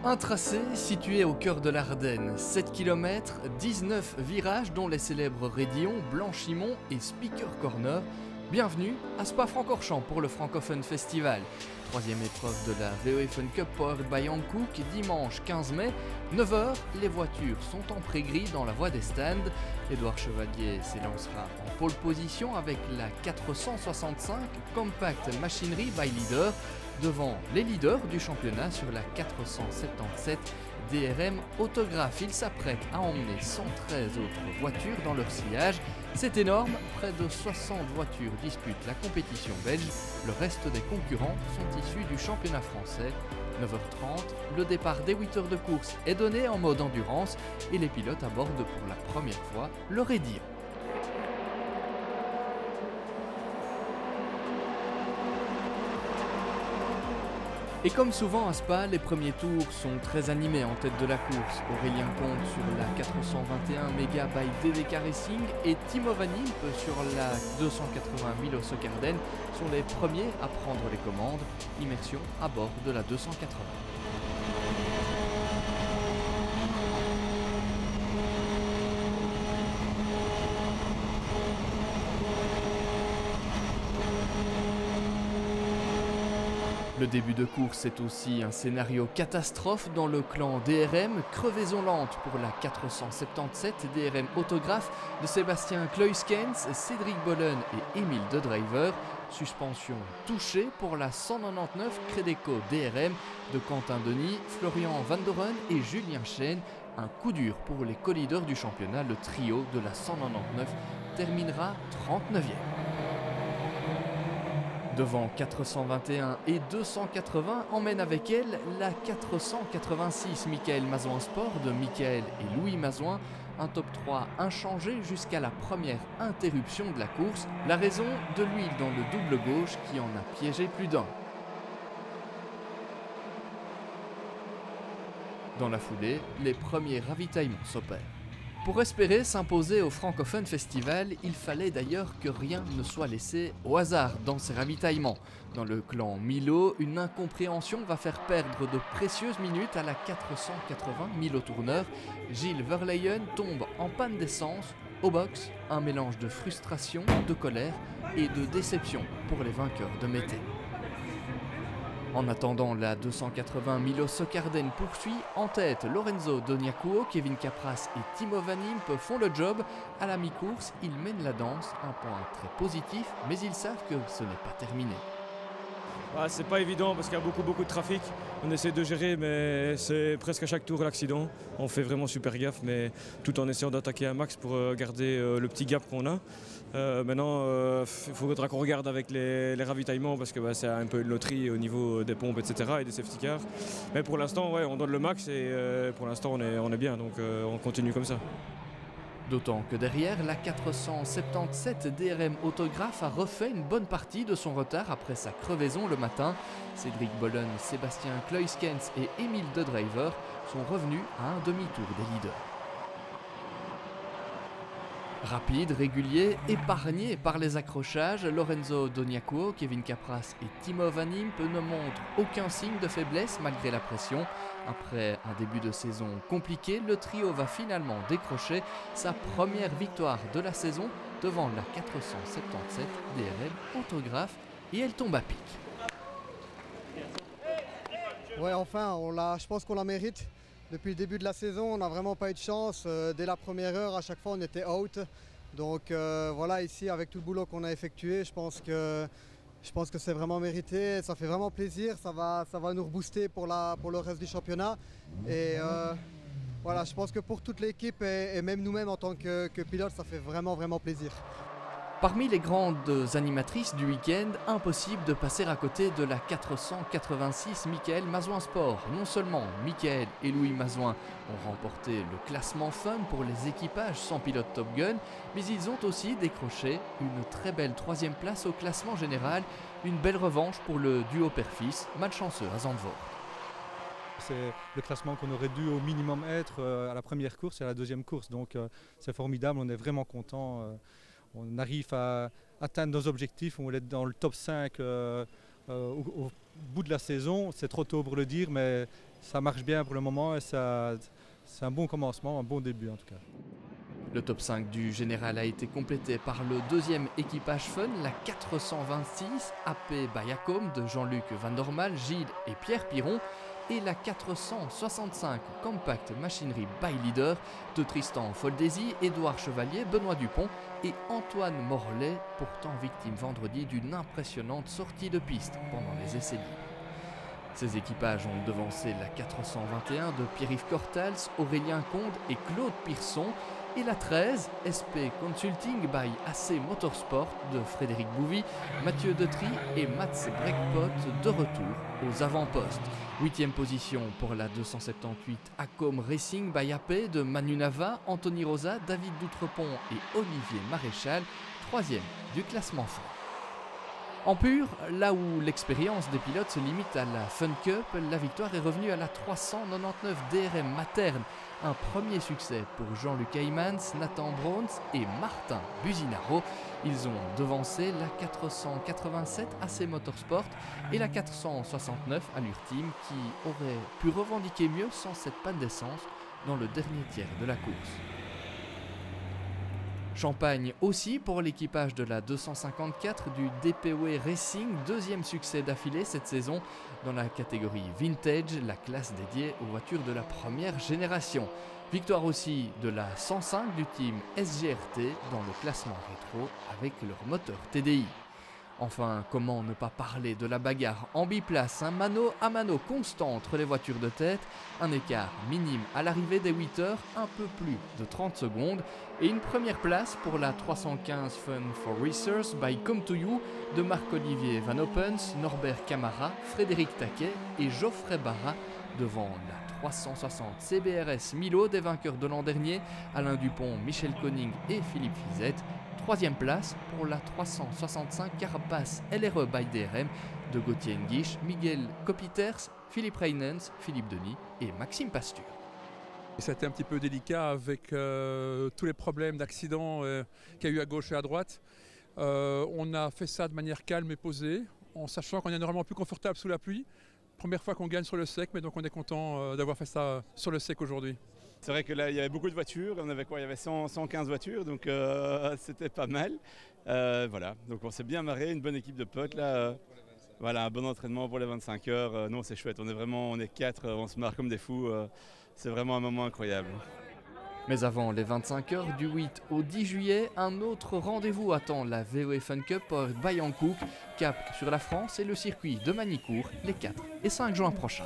Un tracé situé au cœur de l'Ardenne, 7 km, 19 virages dont les célèbres Raidillon, Blanchimont et Speaker Corner. Bienvenue à Spa-Francorchamps pour le Francophone Festival. Troisième épreuve de la VOE Fun Cup powered by Hankook, dimanche 15 mai, 9h, les voitures sont en pré-gris dans la voie des stands. Édouard Chevalier s'élancera en pole position avec la 465 Compact Machinery by Leader, devant les leaders du championnat sur la 477 DRM Autographe. Il s'apprête à emmener 113 autres voitures dans leur sillage. C'est énorme, près de 60 voitures disputent la compétition belge. Le reste des concurrents sont issus du championnat français. 9h30, le départ des 8 heures de course est donné en mode endurance et les pilotes abordent pour la première fois le Raidillon. Et comme souvent à Spa, les premiers tours sont très animés en tête de la course. Aurélien Comte sur la 421 Mega by DDK Racing et Timo Van Impe sur la 280 Milo Sokarden sont les premiers à prendre les commandes. Immersion à bord de la 280. Le début de course est aussi un scénario catastrophe dans le clan DRM, crevaison lente pour la 477 DRM Autographe de Sébastien Kluiskens, Cédric Bollen et Émile De Driver, suspension touchée pour la 199 Credeco DRM de Quentin Denis, Florian Van Doren et Julien Chêne. Un coup dur pour les co-leaders du championnat, le trio de la 199 terminera 39e. Devant 421 et 280, emmène avec elle la 486 Michael Mazouin Sport de Michael et Louis Mazouin. Un top 3 inchangé jusqu'à la première interruption de la course. La raison, de l'huile dans le double gauche qui en a piégé plus d'un. Dans la foulée, les premiers ravitaillements s'opèrent. Pour espérer s'imposer au Francophone Festival, il fallait d'ailleurs que rien ne soit laissé au hasard dans ces ravitaillements. Dans le clan Milo, une incompréhension va faire perdre de précieuses minutes à la 480 Milo Tourneur. Gilles Verleyen tombe en panne d'essence. Au box, un mélange de frustration, de colère et de déception pour les vainqueurs de Mété. En attendant, la 280 Milo Sokarden poursuit. En tête, Lorenzo Doniakuo, Kevin Capras et Timo Van Impe font le job. À la mi-course, ils mènent la danse, un point très positif, mais ils savent que ce n'est pas terminé. C'est pas évident parce qu'il y a beaucoup de trafic. On essaie de gérer, mais c'est presque à chaque tour l'accident. On fait vraiment super gaffe, mais tout en essayant d'attaquer un max pour garder le petit gap qu'on a. Maintenant, il faudra qu'on regarde avec les ravitaillements parce que c'est un peu une loterie au niveau des pompes, etc. et des safety cars. Mais pour l'instant, on donne le max et pour l'instant, on est bien, donc on continue comme ça. D'autant que derrière, la 477 DRM Autographe a refait une bonne partie de son retard après sa crevaison le matin. Cédric Bollen, Sébastien Kluiskens et Émile De Driver sont revenus à un demi-tour des leaders. Rapide, régulier, épargné par les accrochages, Lorenzo Doniakuo, Kevin Capras et Timo Van Impe ne montrent aucun signe de faiblesse malgré la pression. Après un début de saison compliqué, le trio va finalement décrocher sa première victoire de la saison devant la 477 DRM Autographe et elle tombe à pic. Ouais, enfin, je pense qu'on la mérite. Depuis le début de la saison, on n'a vraiment pas eu de chance. Dès la première heure, à chaque fois, on était out. Donc voilà, ici, avec tout le boulot qu'on a effectué, je pense que c'est vraiment mérité. Ça fait vraiment plaisir. Ça va nous rebooster pour le reste du championnat. Et voilà, je pense que pour toute l'équipe et même nous-mêmes en tant que pilote, ça fait vraiment plaisir. Parmi les grandes animatrices du week-end, impossible de passer à côté de la 486 Michael Mazouin Sport. Non seulement Michael et Louis Mazouin ont remporté le classement Fun pour les équipages sans pilote Top Gun, mais ils ont aussi décroché une très belle 3e place au classement général, une belle revanche pour le duo père-fils, malchanceux à Zandvoort. C'est le classement qu'on aurait dû au minimum être à la première course et à la deuxième course, donc c'est formidable, on est vraiment content. On arrive à atteindre nos objectifs, on est dans le top 5 au bout de la saison. C'est trop tôt pour le dire, mais ça marche bien pour le moment et c'est un bon commencement, un bon début en tout cas. Le top 5 du général a été complété par le deuxième équipage fun, la 426 AP Bayacom de Jean-Luc Vandermal, Gilles et Pierre Piron, et la 465 Compact Machinery by Leader de Tristan Foldesi, Édouard Chevalier, Benoît Dupont et Antoine Morlet, pourtant victime vendredi d'une impressionnante sortie de piste pendant les essais libres. Ces équipages ont devancé la 421 de Pierre-Yves Cortals, Aurélien Conde et Claude Pierson, et la 13, SP Consulting by AC Motorsport de Frédéric Bouvy, Mathieu Detry et Mats Breckpot de retour aux avant-postes. 8e position pour la 278 Acom Racing by AP de Manu Nava, Anthony Rosa, David Doutrepont et Olivier Maréchal, 3e du classement fort. En pur, là où l'expérience des pilotes se limite à la Fun Cup, la victoire est revenue à la 399 DRM Materne. Un premier succès pour Jean-Luc Heymans, Nathan Browns et Martin Businaro. Ils ont devancé la 487 AC Motorsport et la 469 Allure Team qui aurait pu revendiquer mieux sans cette panne d'essence dans le dernier tiers de la course. Champagne aussi pour l'équipage de la 254 du DPW Racing, deuxième succès d'affilée cette saison dans la catégorie Vintage, la classe dédiée aux voitures de la première génération. Victoire aussi de la 105 du team SGRT dans le classement rétro avec leur moteur TDI. Enfin, comment ne pas parler de la bagarre en biplace, un mano à mano constant entre les voitures de tête, un écart minime à l'arrivée des 8 heures, un peu plus de 30 secondes, et une première place pour la 315 Fun for Racers by Come to You de Marc-Olivier Van Opens, Norbert Camara, Frédéric Taquet et Geoffrey Barra devant la 360 CBRS Milo des vainqueurs de l'an dernier, Alain Dupont, Michel Koning et Philippe Fizette. 3e place pour la 365 Carapace LRE by DRM de Gauthier Nguish, Miguel Copiters, Philippe Reynens, Philippe Denis et Maxime Pasture. C'était un petit peu délicat avec tous les problèmes d'accidents qu'il y a eu à gauche et à droite. On a fait ça de manière calme et posée, en sachant qu'on est normalement plus confortable sous la pluie. Première fois qu'on gagne sur le sec, mais donc on est content d'avoir fait ça sur le sec aujourd'hui. C'est vrai que là, il y avait beaucoup de voitures. On avait quoi? Il y avait 115 voitures, donc c'était pas mal. Voilà, donc on s'est bien marré, une bonne équipe de potes là. Voilà, un bon entraînement pour les 25 heures. Non, c'est chouette. On est 4, on se marre comme des fous. C'est vraiment un moment incroyable. Mais avant les 25 heures du 8 au 10 juillet, un autre rendez-vous attend la VOE Fun Cup powered by Hankook, cap sur la France et le circuit de Manicourt les 4 et 5 juin prochains.